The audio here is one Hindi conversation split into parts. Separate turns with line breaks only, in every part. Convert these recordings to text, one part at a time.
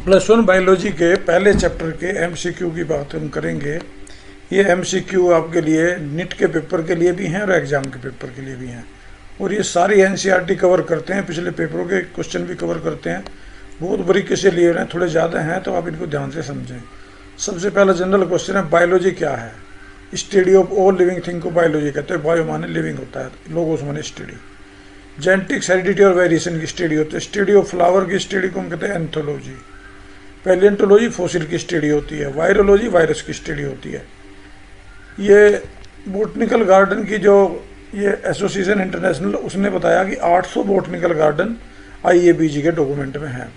+1 बायोलॉजी के पहले चैप्टर के एमसीक्यू की बात हम करेंगे। ये एमसीक्यू आपके लिए नीट के पेपर के लिए भी हैं और एग्ज़ाम के पेपर के लिए भी हैं, और ये सारी एनसीईआरटी कवर करते हैं, पिछले पेपरों के क्वेश्चन भी कवर करते हैं। बहुत बारीकी से लिए हुए हैं, थोड़े ज़्यादा हैं तो आप इनको ध्यान से समझें। सबसे पहला जनरल क्वेश्चन है, बायोलॉजी क्या है? Study of all living thing को बायोलॉजी कहते हैं। बायो माने लिविंग होता है, लोगोस माने स्टडी। जेनेटिक्स, हेरिडिटी और वेरिएशन की स्टडी होती है। स्टडी ऑफ फ्लावर की स्टडी को हम कहते हैं एंथोलॉजी। पैलियोंटोलॉजी फॉसिल की स्टडी होती है। वायरोलॉजी वायरस की स्टडी होती है। ये बोटनिकल गार्डन की जो ये एसोसिएशन इंटरनेशनल, उसने बताया कि 800 बोटनिकल गार्डन IABG के डॉक्यूमेंट में हैं।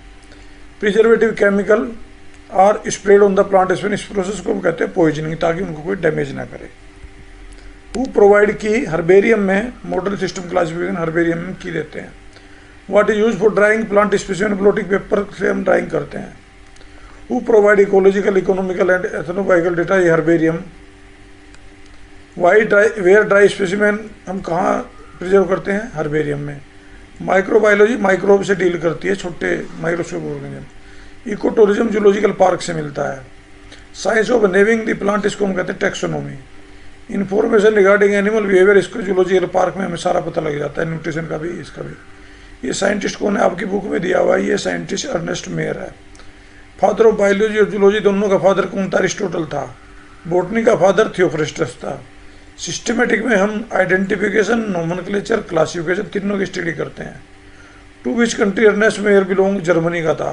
Preservative chemical are spread on the plant स्पेन, इस प्रोसेस को हम कहते हैं पॉइजनिंग, ताकि उनको कोई डैमेज ना करे। हु प्रोवाइड की हर्बेरियम में मॉडल सिस्टम क्लासिफिकेशन हर्बेरियम में की देते हैं। What is use for drying plant specimen, blotting paper से हम ड्राइंग करते हैं। Who provide ecological, economical and ethnobotanical data, ये herbarium. Why dry, where dry specimen हम कहाँ प्रिजर्व करते हैं? हर्बेरियम में। माइक्रोबायोलॉजी माइक्रोब से डील करती है, छोटे microscope organism. Eco tourism zoological park से मिलता है। Science of naming the plant, इसको हम कहते हैं taxonomy. Information regarding animal behaviour, इसको जूलॉजिकल पार्क में हमें सारा पता लग जाता है, न्यूट्रिशन का भी, इसका भी। ये साइंटिस्ट कौन है? आपकी बुक में दिया हुआ है, ये साइंटिस्ट अर्नेस्ट मेयर है। फादर ऑफ बायोलॉजी और जूलॉजी दोनों का फादर कौन था? अरिस्टोटल था। बॉटनी का फादर थियोफ्रेस्टस था। सिस्टमेटिक में हम आइडेंटिफिकेशन, नोमेनक्लेचर, क्लासिफिकेशन तीनों की स्टडी करते हैं। To which country Ernest Mayr belong? Germany का था।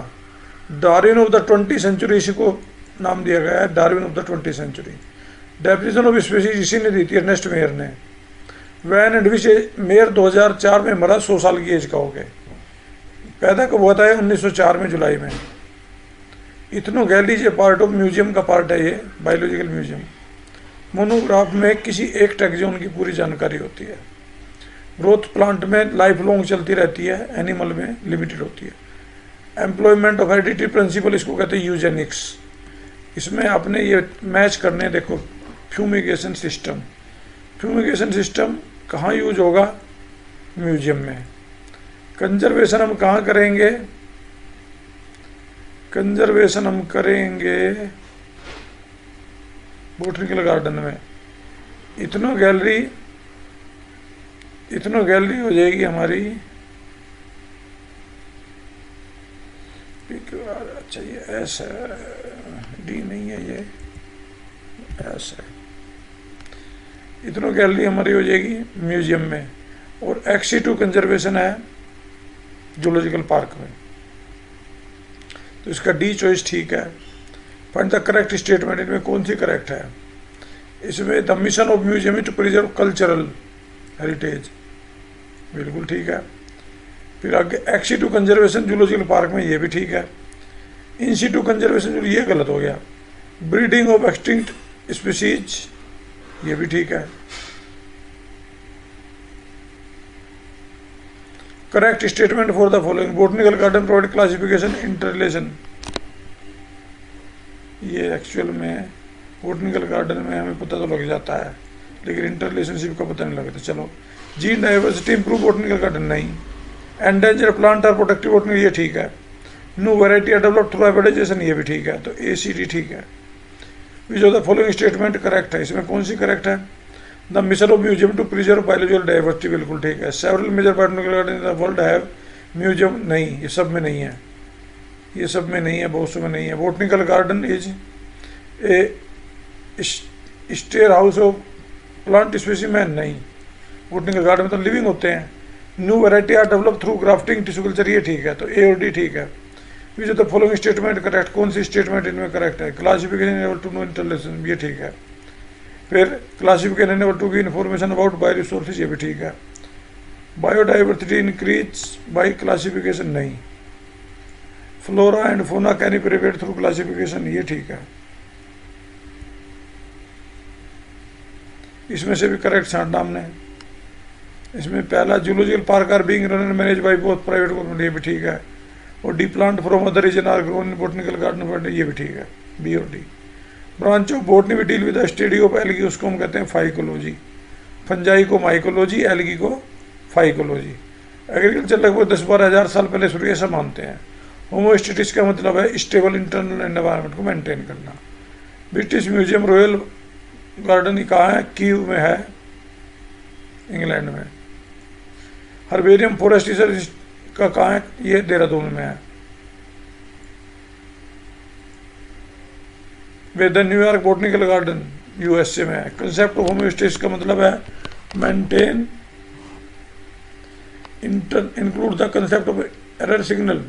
Darwin of the 20th century, इसी को नाम दिया गया है, Darwin of the 20th century. Definition of species इसी ने दी थी, अर्नेस्ट मेयर ने। वैन एंड विच मेयर 2004 में मरा, 100 साल की एज का हो गए। पैदा कब हुआ था? 1904 में, जुलाई में। इथनो गैलीज ये पार्ट ऑफ म्यूजियम का पार्ट है, ये बायोलॉजिकल म्यूजियम। मोनोग्राफ में किसी एक टैक्सोन की पूरी जानकारी होती है। ग्रोथ प्लांट में लाइफ लॉन्ग चलती रहती है, एनिमल में लिमिटेड होती है। एम्प्लॉयमेंट ऑफ हेरिडिटी प्रिंसिपल, इसको कहते हैं यूजेनिक्स। इसमें आपने ये मैच करने, देखो, फ्यूमिगेशन सिस्टम। फ्यूमिगेशन सिस्टम कहाँ यूज होगा? म्यूजियम में। कंजर्वेशन हम कहाँ करेंगे? कंजर्वेशन हम करेंगे बोटनिकल गार्डन में। इतनो गैलरी हो जाएगी हमारी। अच्छा, ये एस है, डी नहीं है, ये एस है। इतनो गैलरी हमारी हो जाएगी म्यूजियम में। और XC2 कंजर्वेशन है जूलॉजिकल पार्क में। तो इसका डी चॉइस ठीक है। फाइंड द करेक्ट स्टेटमेंट, इनमें कौन सी करेक्ट है? इसमें the mission of museum to preserve cultural heritage, बिल्कुल ठीक है। फिर आगे XC2 कंजर्वेशन जूलॉजिकल पार्क में, ये भी ठीक है। IN-situ कंजर्वेशन, ये गलत हो गया। ब्रीडिंग ऑफ एक्सटिंक्ट स्पीसीज, ये भी ठीक है। Correct statement for the following, botanical garden provide classification interrelation, ये एक्चुअल में बोटनिकल गार्डन में हमें पता तो लग जाता है, लेकिन इंटर रिलेशनशिप का पता नहीं लगता। चलो, gene diversity improve botanical garden, नहीं। एंडेंजर प्लांट और प्रोटेक्टिव बोटनिकल, ये ठीक है। New variety are developed through hybridization, ये भी ठीक है। तो ACD ठीक है। Which of the following statement correct है? इसमें कौन सी करेक्ट है? The mission of museum to preserve biological diversity, बिल्कुल ठीक है। Several major botanical garden in the world have museum, नहीं, ये सब में नहीं है, ये सब में नहीं है, बहुत से में नहीं है। Botanical garden is a store house of plant specimen, नहीं। बोटनिकल गार्डन में तो लिविंग होते हैं। New variety are develop through grafting tissue culture, ये ठीक है। तो A और D ठीक है। Which of the following statement correct, कौन सी स्टेटमेंट इनमें करेक्ट है? Classification able to know interrelation, ये ठीक है। फिर classification able to give information about bio resources, ये भी ठीक है। बायोडाइवर्सिटी इंक्रीज बाई क्लासिफिकेशन, नहीं। Flora and fauna can be prepared through classification, ये ठीक है। इसमें से भी करेक्ट छांटा हमने। इसमें पहला, zoological park are being run and manage by both private government, ये भी ठीक है। और the plant from other region are grown in botanical garden, ये भी ठीक है, B और D। ब्रांच ऑफ बोटनी भी deal with the study of algae, उसको हम कहते हैं फाइकोलॉजी। फंजाई को माइकोलॉजी, एल्गी को फाइकोलॉजी। एग्रीकल्चर लगभग 10-12 हज़ार साल पहले शुरू, ऐसा मानते हैं। होमोस्टेटिस का मतलब है स्टेबल इंटरनल एनवायरनमेंट को मेंटेन करना। ब्रिटिश म्यूजियम रॉयल गार्डन कहाँ है? कीव में है, इंग्लैंड में। हर्बेरियम फॉरेस्ट रिसर्च का कहाँ है? ये देहरादून में है। Way the New York botanical garden USA में है। कंसेप्ट ऑफ होमोस्टेसिस का मतलब है maintain include the concept of error signal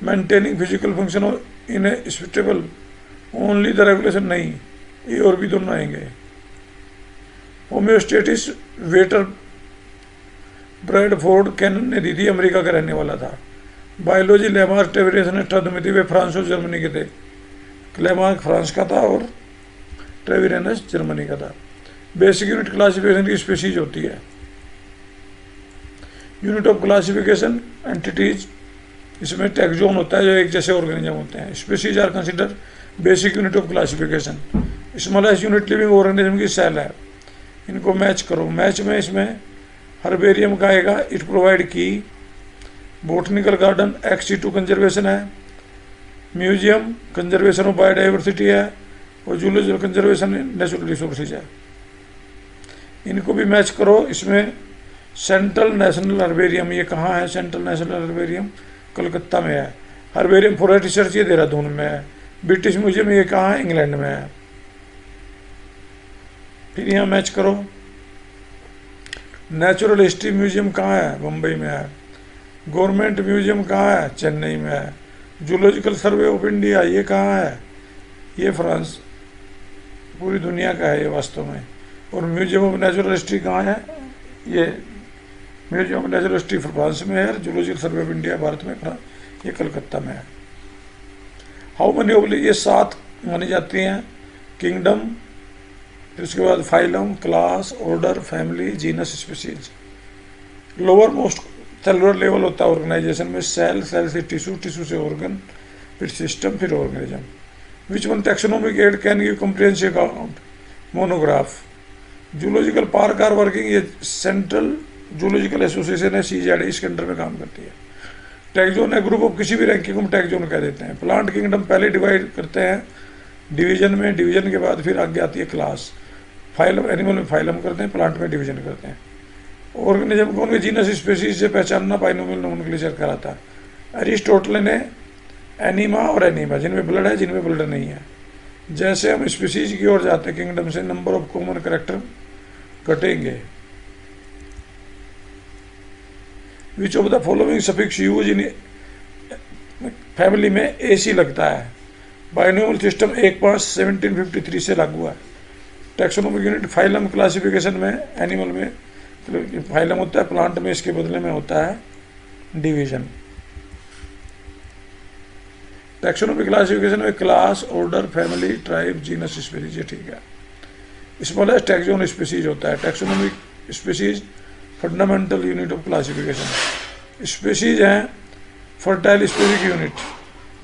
maintaining physical function in A stable only the regulation नहीं, ये और भी दोनों आएंगे। होम्योस्टेटिस वेटर ब्रैडफोर्ड कैनन ने दी थी, अमेरिका का रहने वाला था। बायोलॉजी लेमार्क ट्रेविरेस ने ठद वे फ्रांस और जर्मनी के थे। लेमार्क फ्रांस का था और ट्रेविरेनस जर्मनी का था। बेसिक यूनिट क्लासिफिकेशन की स्पीशीज होती है। यूनिट ऑफ क्लासिफिकेशन एंटिटीज, इसमें टैक्सोन होता है जो एक जैसे ऑर्गेनिज्म होते हैं। Species are consider basic unit of classification. Smallest unit living organism की सेल है। इनको मैच करो। मैच में इसमें हर्बेरियम का आएगा, इट प्रोवाइड की। बोटनिकल गार्डन एक्सी2 कंजर्वेशन है। म्यूजियम कंजर्वेशन ऑफ बायोडाइवर्सिटी है। और जूलॉजिकल कंजर्वेशन नेचुरल रिसोर्सेज है। इनको भी मैच करो। इसमें सेंट्रल नेशनल हर्बेरियम, ये कहाँ है? सेंट्रल नेशनल हर्बेरियम कलकत्ता में है। हर्बेरियम फॉरेस्ट रिसर्च ये देहरादून में है। ब्रिटिश म्यूजियम ये कहाँ है? इंग्लैंड में है। फिर यहाँ मैच करो। नेचुरल हिस्ट्री म्यूजियम कहाँ है? बम्बई में है। गवर्नमेंट म्यूजियम कहाँ है? चेन्नई में है। जूलॉजिकल सर्वे ऑफ इंडिया ये कहाँ है? ये फ्रांस, पूरी दुनिया का है ये वास्तव में। और म्यूजियम ऑफ नेचुरल हिस्ट्री कहाँ है? ये museum of natural history France में है। Zoological survey of India Bharat में, ये कलकत्ता में है। हाउ मनी ऑफ, ये 7 मानी जाती हैं। किंगडम, फिर उसके बाद phylum, class, order, family, genus, species. Lower most cellular level होता है ऑर्गेनाइजेशन में। सेल, सेल से टिश्यू, टिश्यू से ऑर्गन, फिर सिस्टम, फिर organism. Which one taxonomic aid can give comprehensive account? Monograph. Zoological park are working, ये सेंट्रल जूलॉजिकल एसोसिएशन है, CZD, इसके अंडर में काम करती है। टैक्सोन है ग्रुप ऑफ किसी भी रैंकिंग को हम टैक्सोन कह देते हैं। प्लांट किंगडम पहले डिवाइड करते हैं डिवीजन में, डिवीजन के बाद फिर आगे आती है क्लास। फाइलम, एनिमल में फाइलम करते हैं, प्लांट में डिवीजन करते हैं। ऑर्गेनिज्म को उनके जीनस स्पीशीज से पहचानना बाइनोमियल नोमेनक्लेचर कराता है। अरिस्टोटल ने एनिमा और एनिमा, जिनमें ब्लड है जिनमें ब्लड नहीं है। जैसे हम स्पीशीज की ओर जाते हैं किंगडम से, नंबर ऑफ कॉमन कैरेक्टर घटेंगे। Which of the following suffix use in family में AC लगता है? बाइनोमियल सिस्टम 1/5/1753 से लागू है। टैक्सोनॉमिक यूनिट फाइलम क्लासिफिकेशन में, एनिमल में फाइलम होता है, प्लांट में इसके बदले में होता है डिवीजन। टैक्सोनॉमिक क्लासिफिकेशन में class, order, family, tribe, genus, species, ये ठीक है। स्मॉलेस्ट टैक्सोन स्पीशीज होता है। Taxonomic species fundamental unit of classification. Species हैं फर्टाइल स्पेसिफिक यूनिट।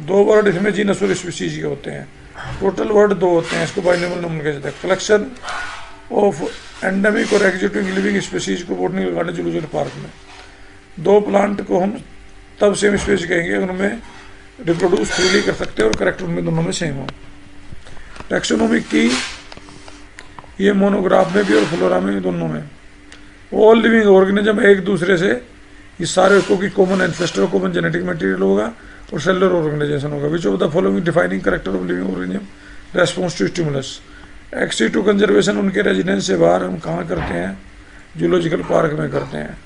2 वर्ड इसमें जीनस और स्पीशीज के होते हैं। टोटल वर्ड 2 होते हैं, इसको बाइनोमियल नोमेनक्लेचर कहते हैं। कलेक्शन ऑफ एंडेमिक और एक्जिस्टिंग लिविंग स्पीशीज को बॉटनिकल गार्डन जूलॉजिकल पार्क में। 2 प्लांट को हम तब सेम स्पीशीज कहेंगे अगर उनमें रिप्रोड्यूस फ्रीली कर सकते हैं और करेक्टर उनमें दोनों में सेम हो। टैक्सोनॉमिक की ये मोनोग्राफ में भी और फ्लोरा में भी, दोनों में। ऑल लिविंग ऑर्गेनिज्म एक दूसरे से, ये सारे को की common ancestor, common genetic material होगा और सेलुलर ऑर्गेनाइजेशन होगा। Which of the following defining character of living organism response to stimulus? XC2 conservation उनके रेजिडेंस से बाहर हम कहाँ करते हैं? जूलॉजिकल पार्क में करते हैं।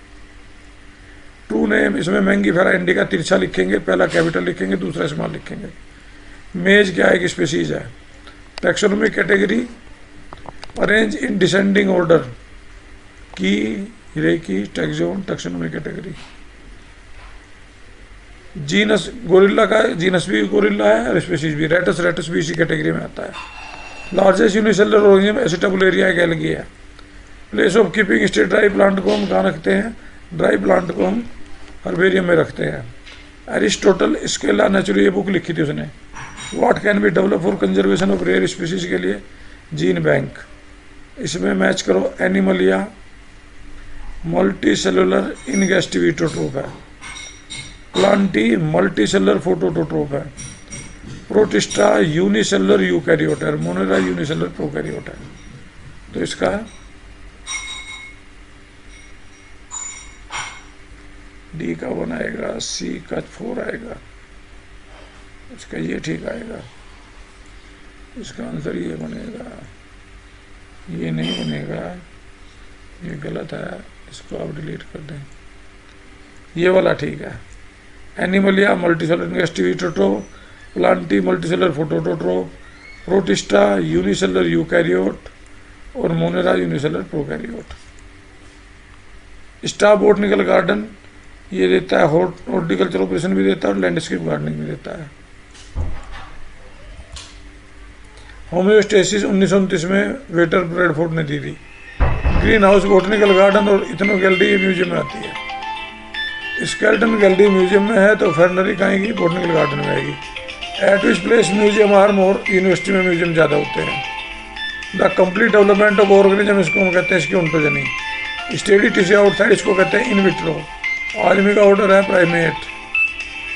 2 नेम, इसमें मैंगीफेरा इंडिका तिरछा लिखेंगे, पहला कैपिटल लिखेंगे, दूसरा स्मॉल लिखेंगे। मेज क्या है? एक स्पीशीज है। Taxonomic category arrange in descending order की, रेकी, taxon, taxonomic category. Genus gorilla का, जीनस भी गोरिल्ला है और स्पीशीज भी। रेटस, रेटस भी इसी कैटेगरी में आता है। लार्जेस्ट यूनिसेलुलर ऑर्गेनिज्म एसिटाबुलेरिया एक एल्गी है। Place of keeping stay, dry plant को हम कहाँ रखते हैं? ड्राई प्लांट को हम हर्बेरियम में रखते हैं। एरिस्टोटल स्केला नेचुरल, ये बुक लिखी थी उसने। What can be develop for conservation of rare species के लिए? Gene bank. इसमें मैच करो animalia, multi cellular ingestive heterotroph है। प्लांटी मल्टीसेलर फोटोट्रोप है। प्रोटिस्टा यूनिसेलर यूकैरियोट है। मोनेरा यूनिसेलर प्रोकैरियोट है। तो इसका डी का 1 आएगा, सी का 4 आएगा, इसका ये ठीक आएगा, इसका आंसर ये बनेगा, ये नहीं बनेगा, ये गलत है, इसको आप डिलीट कर दें, ये वाला ठीक है। एनिमलिया मल्टीसेलर इन्वेस्टिगेटोट्रोप, Plantae multicellular phototroph, Protista unicellular eukaryote और Monera unicellular prokaryote. Staff botanical garden ये देता है, हॉर्टिकल्चर ऑपरेशन भी देता है और लैंडस्केप गार्डनिंग भी देता है। होम्योस्टेसिस 1929 में वेटर ब्रेडफोर्ड ने दी थी। ग्रीन हाउस बोटनिकल गार्डन और इथनो गैलरी म्यूजियम में आती है। स्केल्टन गैलरी म्यूजियम में है तो फेरनरी कहाँ आएगी, बोटनिकल गार्डन में आएगी। At which place museum are more, university में म्यूजियम ज़्यादा होते हैं। The complete development of organism, इसको हम कहते हैं इसकी ओंटोजेनी। स्टेडी टिश्यू आउटसाइड, इसको कहते हैं इन विट्रो। आदमी का ऑर्डर है primate.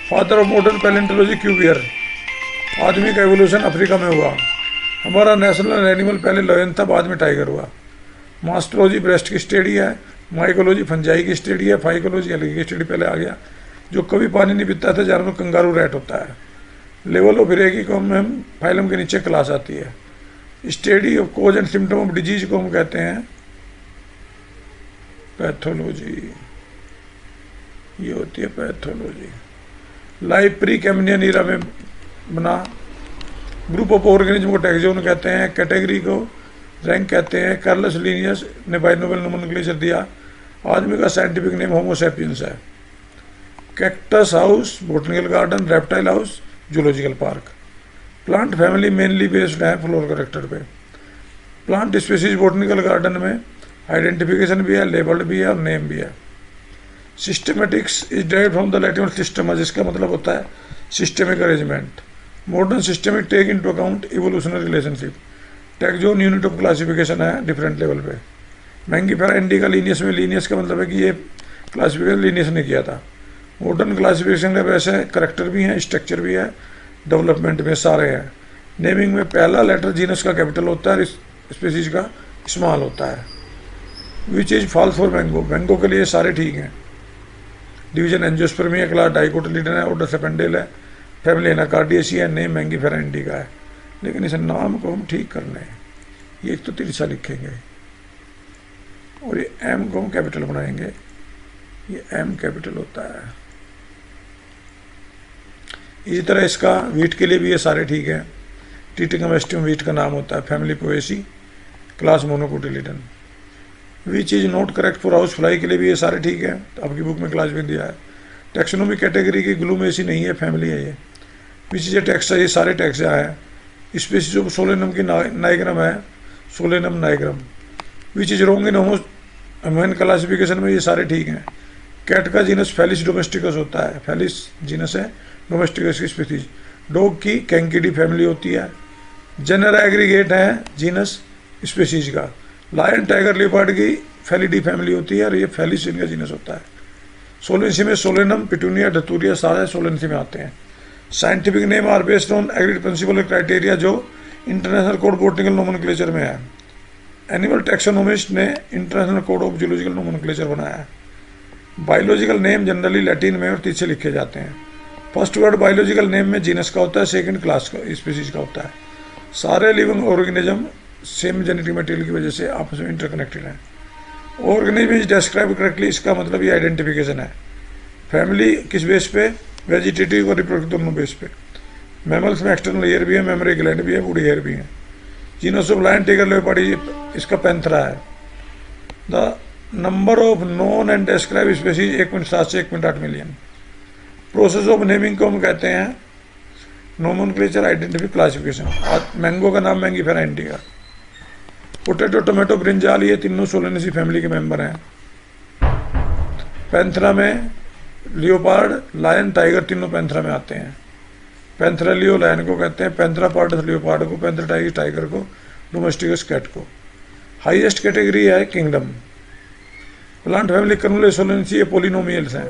Father of modern palaeontology Cuvier, आदमी का एवोल्यूशन अफ्रीका में हुआ। हमारा नेशनल एनिमल पहले लायन था, बाद में टाइगर हुआ। मास्टोलॉजी ब्रेस्ट की स्टडी है। माइकोलॉजी फंजाई की स्टडी है। फाइकोलॉजी अलग की स्टडी पहले आ गया। जो कभी पानी नहीं पीता था जानवर कंगारू रैट होता है। लेवल ऑफ हिरेगी को हम फाइलम के नीचे क्लास आती है। Study of cause and symptom of disease को हम कहते हैं पैथोलॉजी, ये होती है pathology. Life pre Cambrian era में बना। ग्रुप ऑफ ऑर्गेनिज्म को टैक्सोन कहते हैं। कैटेगरी को रैंक कहते हैं। कार्लस लिनियस ने बाइनोमियल नोमेनक्लेचर दिया। आदमी का साइंटिफिक नेम होमो सैपियंस है। Cactus house botanical garden, reptile house zoological park. Plant family mainly based है फ्लोर करेक्टर पे। प्लांट स्पीसीज बोटनिकल गार्डन में आइडेंटिफिकेशन भी है, लेबल्ड भी है और नेम भी है। Systematics is derived from the Latin system, जिसका मतलब होता है systemic arrangement. Modern systemic take into account evolutionary relationship. Taxon unit of classification है डिफरेंट लेवल पे। मैंगीफेरा इंडिका लीनियस में, लीनियस का मतलब है कि ये क्लासिफिकेशन लीनियस ने किया था। मॉडर्न क्लासिफिकेशन का वैसे करेक्टर भी है, स्ट्रक्चर भी है, डेवलपमेंट में सारे हैं। नेमिंग में पहला लेटर जीनस का कैपिटल होता है, स्पीसीज का स्मॉल होता है। Which is false for mango, mango के लिए सारे ठीक हैं। डिवीजन एंजियोस्पर्मिया, क्लास डाइकोटिलीडन है, ऑर्डर सेपेंडेल है, फैमिली एनाकार्डियेसी है, नेम मैंगीफेरा इंडिका है। लेकिन इस नाम को हम ठीक करना है। ये एक तो तिरछा लिखेंगे और ये एम को हम कैपिटल बनाएंगे। ये एम कैपिटल होता है। इसी तरह इसका वीट के लिए भी ये सारे ठीक है। टीटिकम एस्टियम वीट का नाम होता है। Family Poaceae, class monocotyledon. Which is not correct for house fly के लिए भी ये सारे ठीक है। तो आपकी बुक में क्लास भी दिया है। टैक्सोनॉमी कैटेगरी की ग्लूमेसी नहीं है, फैमिली है ये। विच इज ए टेक्सा, ये सारे टेक्सा है। स्पीसीज ऑफ सोलेनम की नाइग्राम है, Solanum nigrum. Which is wrong in human classification में ये सारे ठीक हैं। कैट का जीनस फेलिस डोमेस्टिकस होता है। फेलिस जीनस है, डोमेस्टिकस की स्पीसीज। डॉग की कैंकिडी फैमिली होती है। जनर एग्रीगेट है जीनस स्पीसीज का। लायन टाइगर लियोपार्ड की फेलिडी फैमिली होती है और ये फेलिस इनका जीनस होता है। सोलेंसी में सोलेनम, पिटूनिया, धतूरिया सारे सोलेंसी में आते हैं। Scientific name are based on agreed principle criteria जो इंटरनेशनल कोड बोटनिकल नोमेनक्लेचर में है। एनिमल टैक्सोनोमिस्ट ने international code of zoological nomenclature बनाया है। बायोलॉजिकल नेम जनरली लैटिन में और तीसरे लिखे जाते हैं। फर्स्ट वर्ड बायोलॉजिकल नेम में जीनस का होता है, सेकंड क्लास का स्पीसीज का होता है। सारे living organism same genetic material की वजह से आपस में इंटरकनेक्टेड हैं। ऑर्गेनिज्म इज डिस्क्राइब करेक्टली, इसका मतलब ये आइडेंटिफिकेशन है। फैमिली किस बेस पे, वेजिटेटिव और रिप्रोडक्टिव दोनों बेस पे। मैमल्स में एक्सटर्नल ईयर भी है, मेमोरी ग्लैंड भी है, बूढ़ी हेयर भी है। Genus of lion tiger leopard इसका पैंथरा है। The number of known and describe species 1.7 से 1.8 मिलियन। प्रोसेस ऑफ नेमिंग को हम कहते हैं नोमेनक्लेचर, आइडेंटिफिक, क्लासिफिकेशन। मैंगो का नाम Mangifera indica. Potato, tomato, brinjal ये तीनों सोलेनेसी फैमिली के मेंबर हैं। पैंथरा में लियोपार्ड, लायन, टाइगर तीनों पैंथरा में आते हैं। पैंथरा लियो लायन को कहते हैं, पैंथरा पार्डस लियोपार्ड को, पैंथरा टाइगर को, डोमेस्टिकस कैट को। हाईएस्ट कैटेगरी है किंगडम। प्लांट फैमिली कर्नुले सोलेनेसी ये पोलिनोमियल्स हैं।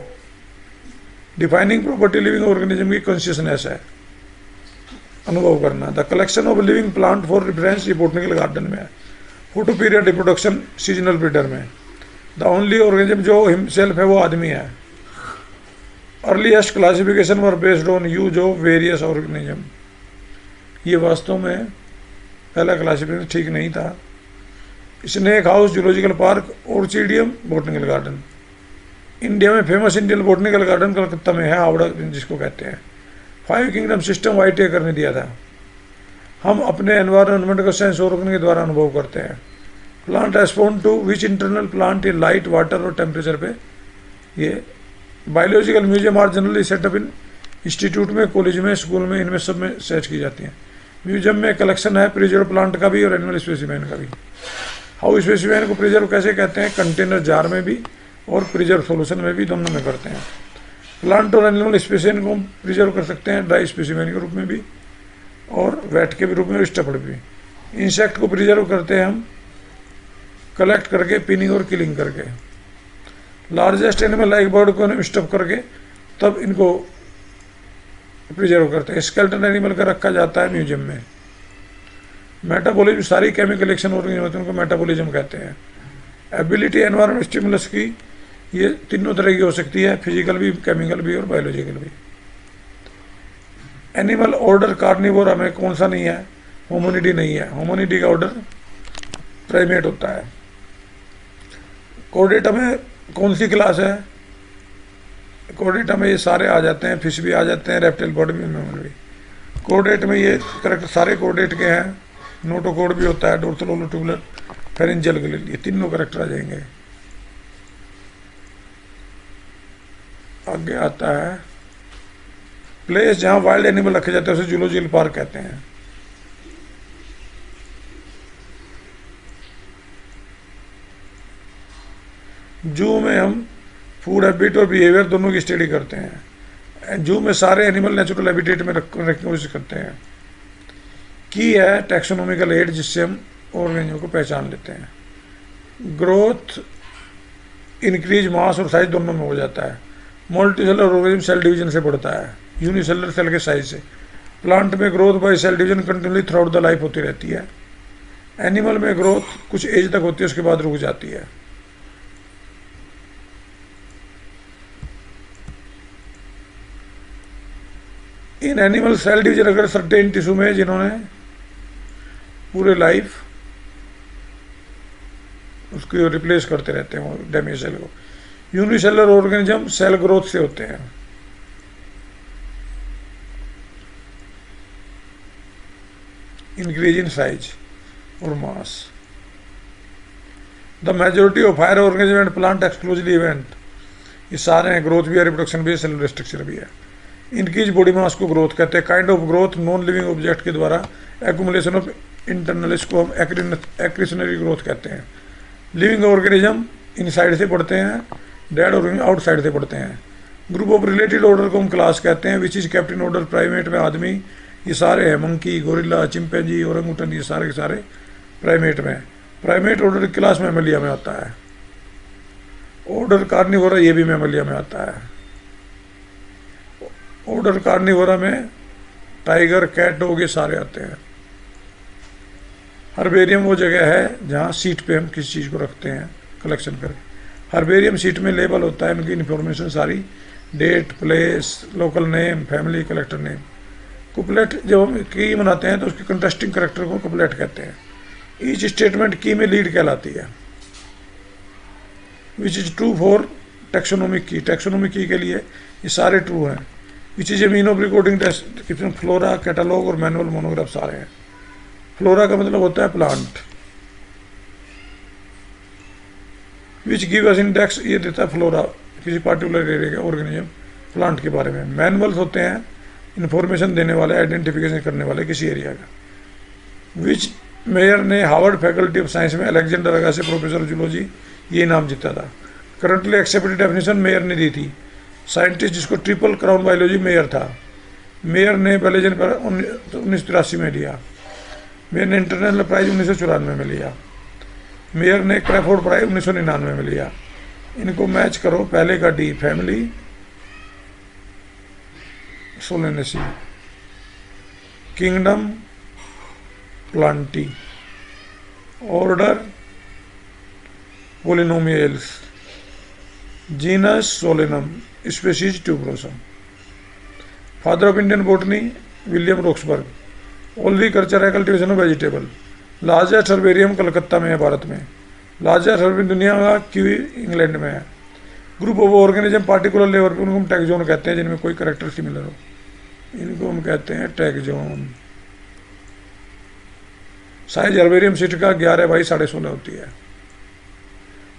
डिफाइनिंग प्रॉपर्टी लिविंग ऑर्गेनिज्म की कॉन्शियसनेस है, अनुभव करना। The collection of living plant for reference ये बोटनिकल गार्डन में है। Photo period reproduction seasonal breeder में। द ओनली ऑर्गेनिज्म जो हिमसेल्फ है वो आदमी है। Earliest classification were based on use of various organism. ये वास्तव में पहला क्लासिफिकेशन ठीक नहीं था। Snake house zoological park orchidarium botanical garden. India में famous Indian botanical garden Calcutta में है, हावड़ा जिसको कहते हैं। 5 किंगडम सिस्टम वाइटेकर ने दिया था। हम अपने एनवायरनमेंट को सेंस ऑर्गन के द्वारा अनुभव करते हैं। Plant respond to which internal plant in light water और टेम्परेचर पे। ये biological museum are generally setup in institute में, कॉलेज में, स्कूल में, इनमें सब में सर्च की जाती हैं। म्यूजियम में कलेक्शन है प्रिजर्व प्लांट का भी और एनिमल स्पेसिमेन का भी। हाउ स्पेसिमेन को प्रिजर्व कैसे कहते हैं? कंटेनर जार में भी और प्रिजर्व सोल्यूशन में भी, दोनों में करते हैं। प्लांट और एनिमल स्पेसिमेन को प्रिजर्व कर सकते हैं ड्राई स्पेसिमेन के रूप में भी और वेट के भी रूप में, स्टफड भी। इंसेक्ट को प्रिजर्व करते हैं हम कलेक्ट करके, पिनिंग और किलिंग करके। लार्जेस्ट एनिमल लाइक बर्ड को स्टफ करके तब इनको प्रिजर्व करते हैं। स्केलेटन एनिमल का रखा जाता है म्यूजियम में। मेटाबॉलिज्म सारी केमिकल एक्शन ऑर्गेनिज्म होते हैं, उनको मेटाबॉलिज्म कहते हैं। एबिलिटी एनवायरमेंट स्टिमुलस की ये तीनों तरह की हो सकती है, फिजिकल भी, केमिकल भी और बायोलॉजिकल भी। एनिमल ऑर्डर कार्निवोरा में कौन सा नहीं है? होमोनिडी नहीं है। होमोनिडी का ऑर्डर प्राइमेट होता है। कॉर्डेटा में कौन सी क्लास है? कॉर्डेटा में ये सारे आ जाते हैं, फिश भी आ जाते हैं, रेप्टाइल बर्ड भी, मैमल भी। कॉर्डेट में ये करेक्ट सारे कॉर्डेट के हैं। नोटोकॉर्ड भी होता है, डोर्सल ट्यूबुलर, फेरेंजियल ग्लैंड, ये तीनों करेक्टर आ जाएंगे। आगे आता है प्लेस जहां वाइल्ड एनिमल रखे जाते हैं उसे जूलॉजिकल पार्क कहते हैं। जू में हम फूड हैबिट और बिहेवियर दोनों की स्टडी करते हैं। जू में सारे एनिमल नेचुरल हैबिटेट में रखने की कोशिश करते हैं। की है टैक्सोनॉमिकल एड जिससे हम ऑर्गेनिज्म को पहचान लेते हैं। ग्रोथ इंक्रीज मास और साइज दोनों में हो जाता है। मल्टीसेलर ऑर्गेनिज्म सेल डिवीजन से बढ़ता है, यूनिसेलर सेल के साइज से। प्लांट में growth by cell division continuously throughout the life होती रहती है। एनिमल में ग्रोथ कुछ एज तक होती है, उसके बाद रुक जाती है। इन एनिमल सेल डिवीजन अगर सर्टेन टिश्यू में जिन्होंने पूरे लाइफ उसको रिप्लेस करते रहते हैं डैमेज सेल को। यूनिसेलर ऑर्गेनिज्म सेल ग्रोथ से होते हैं। इंक्रीज इन साइज और mass. The majority of higher organism and plant exclusive event, ये सारे हैं, ग्रोथ भी है, रिप्रोडक्शन भी है, सेलुलर स्ट्रक्चर भी है। इंक्रीज बॉडी मास को ग्रोथ कहते हैं। Kind of growth non living object के द्वारा एक्यूमुलेशन ऑफ इंटरनल, इसको हम एक्रिशनरी ग्रोथ कहते हैं। लिविंग ऑर्गेनिज्म इनसाइड से पढ़ते हैं, डेड ऑर्गेनिज्म आउटसाइड से पढ़ते हैं। ग्रुप ऑफ रिलेटेड ऑर्डर को हम क्लास कहते हैं, which is kept in order. Primate में आदमी ये सारे हैं, मंकी, गोरिल्ला, चिंपैंजी, ओरंगुटन, ये सारे के सारे प्राइमेट में। प्राइमेट ऑर्डर क्लास मैमलिया में आता है। ऑर्डर कार्निवोरा ये भी मैमलिया में आता है। ऑर्डर कार्निवोरा में टाइगर, कैट, डॉग ये सारे आते हैं। हर्बेरियम वो जगह है जहाँ सीट पे हम किसी चीज़ को रखते हैं कलेक्शन करके। हर्बेरियम सीट में लेबल होता है, उनकी इन्फॉर्मेशन सारी, date, place, local name, family, collector name. Couplet जब हम की बनाते हैं तो उसके कंट्रास्टिंग करेक्टर को कुपलेट कहते हैं। ईच स्टेटमेंट की में लीड कहलाती है। Which is true for taxonomic की। टैक्सोनॉमिक की के लिए ये सारे ट्रू हैं। Which is a mean of recording description, flora, catalogue और मैनुअल, मोनोग्राफ सारे हैं। फ्लोरा का मतलब होता है plant. Which give us index, ये देता है फ्लोरा, किसी पार्टिकुलर एरिया के ऑर्गेनिज्म, प्लांट के बारे में। मैनुअल्स होते हैं इंफॉर्मेशन देने वाले, आइडेंटिफिकेशन करने वाले किसी एरिया का। विच मेयर ने हार्वर्ड फैकल्टी ऑफ साइंस में Alexander Agassi professor of zoology ये इनाम जीता था। करंटली एक्सेप्टेड डेफिनेशन मेयर ने दी थी। साइंटिस्ट जिसको ट्रिपल क्राउन बायोलॉजी मेयर था। मेयर ने बेलेजन पर 1983 में लिया। मेयर ने इंटरनेशनल प्राइज 1994 में लिया। मेयर ने क्रैफोर्ड प्राइज 1999 में लिया। इनको मैच करो, पहले का the family, Solanaceae. Kingdom Plantae. Order Polemoniales. Genus Solanum. Species tuberosum. Father of Indian botany William Roxburgh. Olericulture है cultivation of vegetable. Largest herbarium Calcutta में है भारत में। लार्जेस्ट हर्बेरियम दुनिया का क्यू इंग्लैंड में है। Group of organism particular level पे उनको हम टैक्सोन कहते हैं जिनमें कोई करेक्टर सिमिलर हो, इनको हम कहते हैं टैक्सोन। साइज हर्बेरियम सीट का 11/16.5 होती है।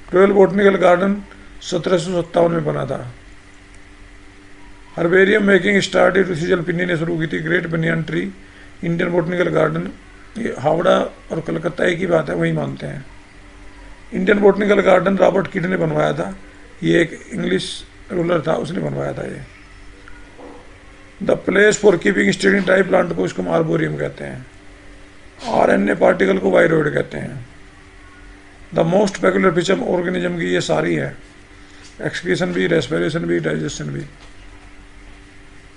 12 बॉटनिकल गार्डन 1757 में बना था। हर्बेरियम मेकिंग स्टार्टेड सीजल पिन्नी ने शुरू की थी। Great banyan tree Indian botanical garden, ये हावड़ा और कलकत्ता एक ही बात है, वही मानते हैं। Indian botanical garden Robert kid ने बनवाया था, ये एक इंग्लिश रूलर था, उसने बनवाया था ये। The place for keeping स्टेडिंग type plant को इसको आर्बोरियम कहते हैं। आरएनए पार्टिकल को वायरोइड कहते हैं। The most peculiar feature organism की ये सारी है, एक्सक्रीशन भी, रेस्पिरेशन भी, डाइजेशन भी।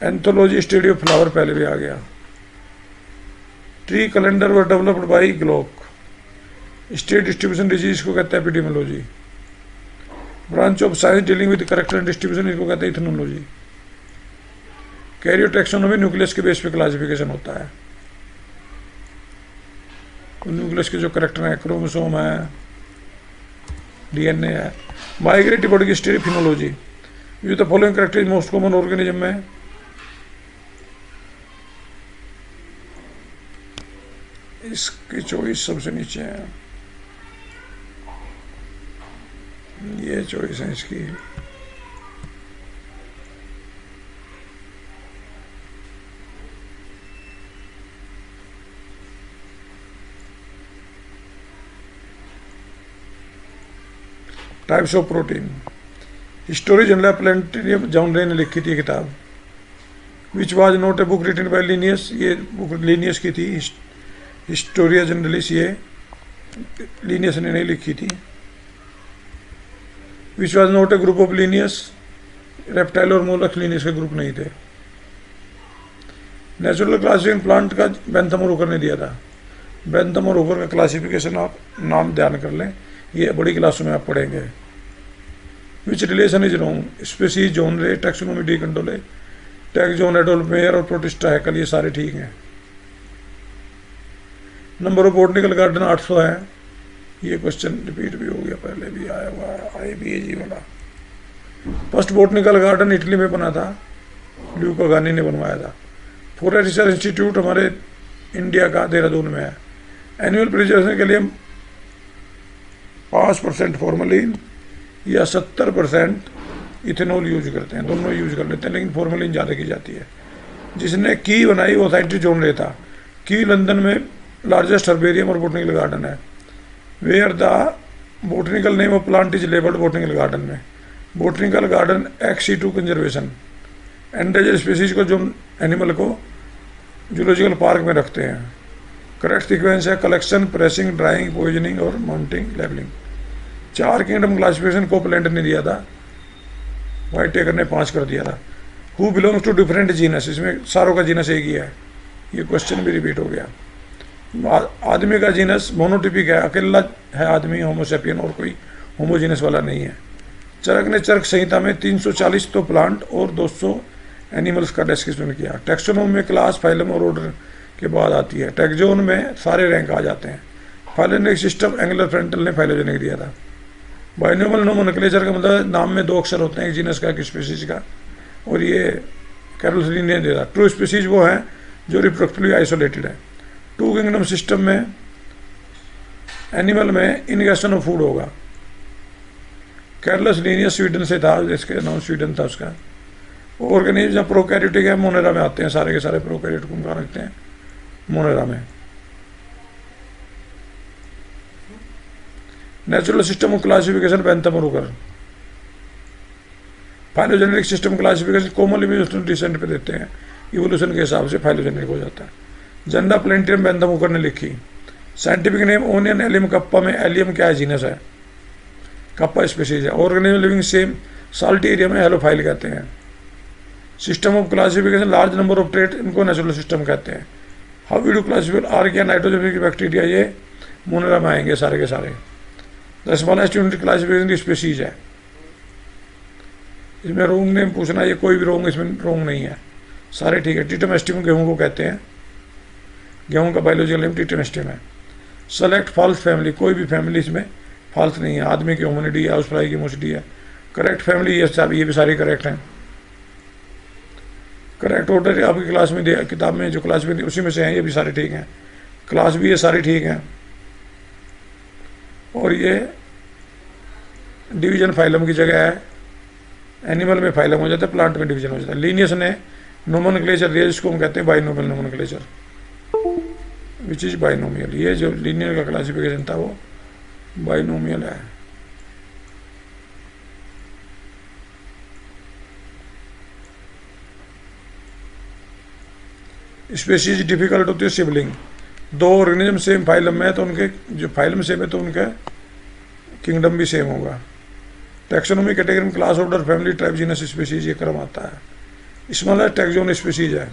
एंथोलॉजी स्टडी ऑफ फ्लावर पहले भी आ गया। Tree calendar were developed by Glock. State distribution disease को कहते हैं epidemiology. Branch of science dealing with character and distribution इसको कहते हैं इथनोलॉजी। कैरियोटैक्सोनॉमी न्यूक्लियस के बेस पे क्लासिफिकेशन होता है। न्यूक्लियस के जो करेक्टर है, क्रोमोसोम है, डीएनए है। माइग्रेटिव बर्ड की स्टडी फिनोलॉजी। ये तो following character most common organism में इसकी चॉइस सबसे नीचे है, ये चॉइस है इसकी। Types of protein. History general plantarum John Ray ने लिखी थी किताब, which was not a book written by Linnaeus, ये बुक लिनियस की थी। हिस्टोरिया जनरलिस ये लिनियस ने नहीं लिखी थी। विच was not A group of Linnaeus, reptile और मोलस्क लिनियस के ग्रुप नहीं थे। नेचुरल क्लासिफिकेशन प्लांट का बेंथम और होकर ने दिया था। बेंथम और होकर का क्लासिफिकेशन आप नाम ध्यान कर लें, ये बड़ी क्लासों में आप पढ़ेंगे। Which relation is wrong, species John Ray, taxonomy de Candolle, taxon Adolf Meyer और प्रोटिस्टा हैकल, ये सारे ठीक हैं। नंबर ऑफ बॉटनिकल गार्डन 800 है। ये क्वेश्चन रिपीट भी हो गया, पहले भी आया हुआ है, IBAG वाला। फर्स्ट बॉटनिकल गार्डन इटली में बना था, ल्यूका गानी ने बनवाया था। फॉरेस्ट रिसर्च इंस्टीट्यूट हमारे इंडिया का देहरादून में है। एनुअल प्रिजर्वेशन के लिए हम 5% फॉर्मलिन या 70% इथेनॉल यूज करते हैं, दोनों यूज कर लेते हैं, लेकिन फॉर्मलिन ज़्यादा की जाती है। जिसने की बनाई वो साइंटिस्ट जॉनरे था। की लंदन में लार्जेस्ट हर्बेरियम और बोटनिकल गार्डन है। Where the botanical name of plant is labelled botanical garden में। Botanical garden XC2 conservation, endangered species को, जो एनिमल को जूलॉजिकल पार्क में रखते हैं। करेक्ट सीक्वेंस है कलेक्शन, प्रेसिंग, ड्राइंग, पॉइजनिंग और mounting, labelling. 4 kingdom classification Copeland ने दिया था, वाइट टेकर ने 5 कर दिया था। Who belongs to different genus, इसमें सारों का जीनस एक ही है, ये क्वेश्चन भी रिपीट हो गया। आदमी का जीनस मोनोटिपिक है, अकेला है आदमी होमोसेपियन, और कोई होमोजीनस वाला नहीं है। चरक ने चरक संहिता में 340 तो प्लांट और 200 एनिमल्स का डिस्क्रिप्शन किया। टैक्सोनॉमी में क्लास, फाइलम और ऑर्डर के बाद आती है। टैक्सोन में सारे रैंक आ जाते हैं। फाइलोजेनिक सिस्टम एंगलर फ्रेंटल ने फाइलोजेनिक दिया था। बाइनोमियल नोमेनक्लेचर का मतलब नाम में 2 अक्षर होते हैं, एक जीनस का, एक स्पीसीज का, और ये कैरोल लीन ने दिया था। ट्रू स्पीसीज वो है जो रिप्रोडक्टिवली आइसोलेटेड है। 2 किंगडम सिस्टम में एनिमल में इनगेशन ऑफ फूड होगा। कैरलस लीनियस स्वीडन से था, जिसके नाम स्वीडन था उसका। ऑर्गेनिज्म प्रोकैरियोटिक है, मोनेरा में आते हैं, सारे के सारे प्रोकैरियोटिक उनका रखते हैं मोनेरा में। Natural system of classification Bentham और हुकर। फाइलोजेनेटिक सिस्टम क्लासिफिकेशन कोमल डिसेंट पे देते हैं, इवोल्यूशन के हिसाब से फाइलोजेनेटिक हो जाता है। जनरा प्लेंटियम बेंथम हुकर ने लिखी। Scientific name onion Allium cepa में एलियम क्या है, जीनस है, कप्पा स्पीसीज है। Organism living same salty area में हेलोफाइल कहते हैं। System of classification, large number of trait, इनको नेचुरल सिस्टम कहते हैं। How we do classify archaea, नाइट्रोजोफिक बैक्टीरिया, ये मोनेरा में आएंगे सारे के सारे। द स्मॉलेस्ट यूनिट क्लासिफिकेशन की स्पीशीज है। इसमें रोंग नेम पूछना, ये कोई भी रोंग इसमें रोंग नहीं है, सारे ठीक है। टीटम एस्टिम गेहूँ को कहते हैं, गेहूँ का बायोलॉजिकल नेम टीटम एस्टिम है। सेलेक्ट फॉल्स फैमिली, कोई भी फैमिली इसमें फॉल्स नहीं है। आदमी की ह्यूमनिटी है, हाउस फ्लाई की मोसिडी है। करेक्ट फैमिली, ये भी सारी करेक्ट हैं। करेक्ट ऑर्डर आपकी क्लास में दिया, किताब में जो क्लास में उसी में से हैं, ये भी सारे ठीक हैं। क्लास भी ये सारी ठीक हैं। और ये डिवीजन फाइलम की जगह है, एनिमल में फाइलम हो जाता है, प्लांट में डिवीजन हो जाता है। लीनियस ने नोमेनक्लेचर दिया, जिसको हम कहते हैं binomial nomenclature, which is binomial. ये जो लीनियर का क्लासिफिकेशन था वो बाइनोमियल है। स्पेसीज डिफिकल्ट होती है सिबलिंग, दो ऑर्गेनिज्म सेम फाइलम में है तो उनके जो फाइलम सेम है तो उनका किंगडम भी सेम होगा। टैक्सोनॉमी कैटेगरी में class, order, family, tribe, genus, species ये क्रम आता है। स्मॉलेस्ट टैक्सोन स्पीशीज है।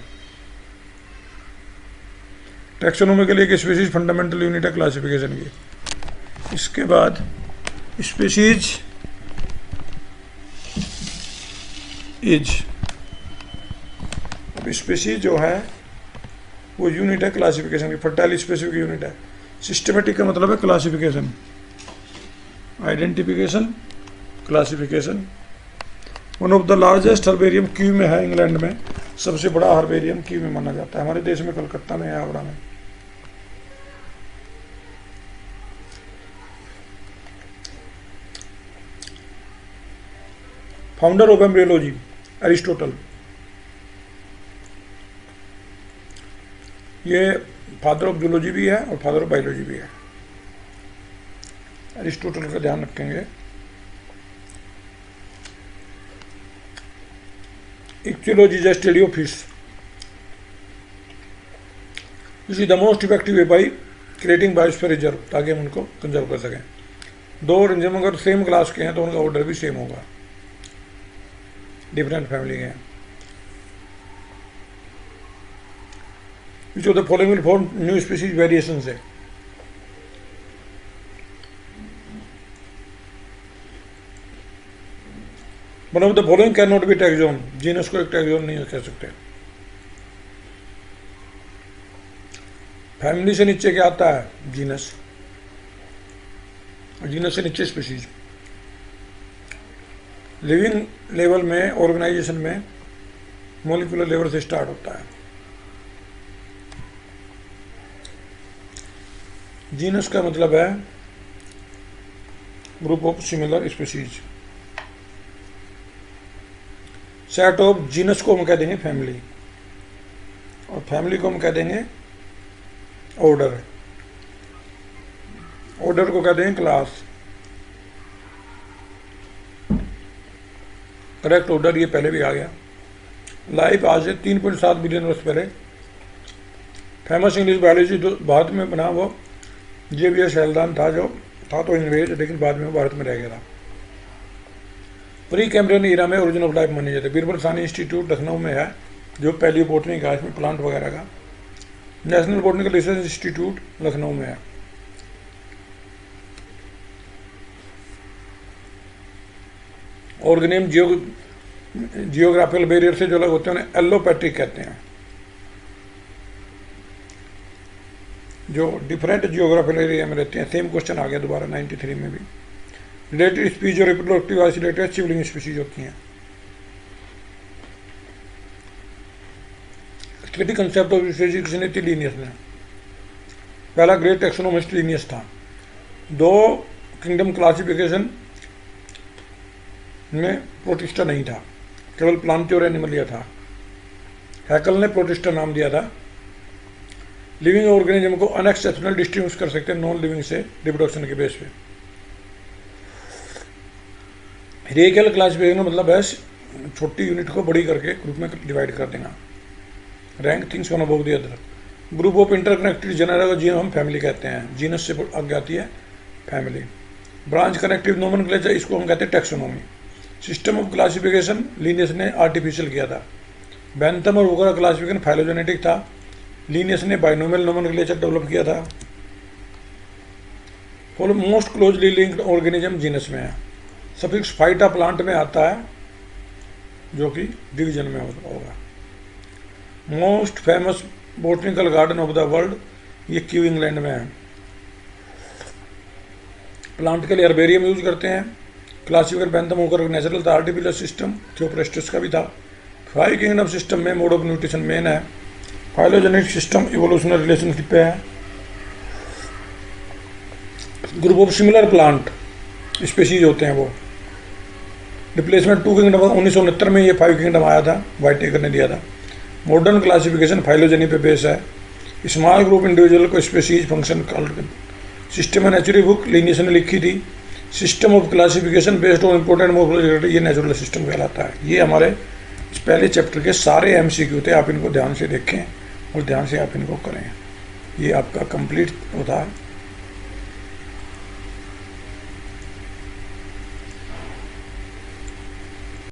टैक्सोनॉमी के लिए एक स्पीशीज फंडामेंटल यूनिट है क्लासिफिकेशन की। इसके बाद स्पीशीज इज, अब स्पीशीज जो है वो यूनिट है क्लासिफिकेशन की, फर्टाइल स्पेसिफिक यूनिट है। सिस्टमेटिक का मतलब है classification, identification, classification. One of the largest herbarium Q में है, इंग्लैंड में सबसे बड़ा हर्बेरियम क्यू में माना जाता है। हमारे देश में कलकत्ता में है, हावड़ा में। फाउंडर ऑफ एम्ब्रियोलॉजी एरिस्टोटल, ये फादर ऑफ जूलॉजी भी है और फादर ऑफ बायोलॉजी भी है। एरिस्टोटल का ध्यान रखेंगे। Ichthyology is study of fish, this is the most effective way by creating biosphere reserve, ताकि हम उनको कंजर्व कर सकें। दो ऑर्गेनिज्म अगर सेम क्लास के हैं तो उनका ऑर्डर भी सेम होगा, डिफरेंट फैमिली के हैं। Which of the following will form new species variations है। One of the following cannot be taxon, genus को एक टैक्सोन नहीं कह सकते। फैमिली से नीचे क्या आता है? जीनस, और जीनस से नीचे स्पीशीज। लिविंग लेवल में, ऑर्गेनाइजेशन में मॉलिक्यूलर लेवल से स्टार्ट होता है। जीनस का मतलब है group of similar species. Set of genus को हम कह देंगे फैमिली, और फैमिली को हम कह देंगे ऑर्डर। ऑर्डर को कह देंगे क्लास। करेक्ट ऑर्डर ये पहले भी आ गया। लाइफ आज से 3.7 बिलियन वर्ष पहले फेमस इंग्लिश बायोलॉजी जो भारत में बना वो जेवियर शेल्डन था, जो था तो इंग्रेज, लेकिन बाद में वो भारत में रह गया था। प्री कैम्ब्रियन ईरा में ओरिजिन ऑफ लाइफ माने जाते। बीरबल सानी इंस्टीट्यूट लखनऊ में है, जो पहली बोटनी का, इसमें प्लांट वगैरह का। National botanical research institute Lucknow में है। ऑर्गेनिज्म जियोग्राफिकल बैरियर से जो अलग होते हैं उन्हें एलोपैट्रिक कहते हैं। जो डिफरेंट जियोग्राफिकल एरिया में रहते हैं। सेम क्वेश्चन आ गया दोबारा 93 में भी। रिलेटेड स्पीशीज और रिप्रोडक्टिव आइसोलेटेड सिबलिंग स्पीशीज होती हैं। एस्थेटिक कंसेप्ट ऑफ स्पीशीज किसने थी? लीनियस ने। पहला ग्रेट टैक्सोनॉमिस्ट लीनियस था। दो किंगडम क्लासिफिकेशन में प्रोटिस्टा नहीं था, केवल प्लांट और एनिमलिया था। हैकल ने प्रोटिस्टा नाम दिया था। लिविंग ऑर्गेनिज्म को अनएक्सेप्शनल डिस्टिंग्विश कर सकते हैं नॉन लिविंग से रिप्रोडक्शन के बेस पे। हियरार्किकल क्लासिफिकेशन का मतलब है छोटी यूनिट को बड़ी करके ग्रुप में डिवाइड कर देना। Rank things one above the other. Group of interconnected genera को हम फैमिली कहते हैं। जीनस से आगे आती है फैमिली। ब्रांच कनेक्टिव नोमेनक्लेचर, इसको हम कहते हैं taxonomy. System of classification Linnaeus ने आर्टिफिशियल किया था। बेंथम और वुकर का क्लासिफिकेशन फाइलोजेनेटिक था। लिनियस ने बाइनोमियल नोमेनक्लेचर डेवलप किया था। For most closely linked organism genus में है। सफिक्स फाइटा प्लांट में आता है, जो कि डिवीजन में होगा। Most famous botanical garden of the world, ये क्यू इंग्लैंड में है। प्लांट के लिए हर्बेरियम यूज करते हैं। क्लासिफिकर बेंथम वुकर नेचुरल था। आर्टिफिशियल सिस्टम थियोप्रेस्टिस का भी था। 5 किंगडम सिस्टम में मोड ऑफ न्यूट्रिशन मेन है। फाइलोजेनेटिक सिस्टम इवोल्यूशनरी रिलेशनशिप पे है। Group of similar plant species होते हैं वो। रिप्लेसमेंट 2 किंगडम 1969 में ये 5 किंगडम आया था, वाइटेकर ने दिया था। मॉडर्न क्लासिफिकेशन फाइलोजेनी पे बेस है। स्मॉल ग्रुप इंडिविजुअल को species function called. System natural book Linnaeus ने लिखी थी। System of classification based on important morphology, ये नेचुरल सिस्टम कहलाता है। ये हमारे पहले चैप्टर के सारे एमसीक्यू थे, आप इनको ध्यान से देखें और ध्यान से आप इनको करें। ये आपका कंप्लीट होता है।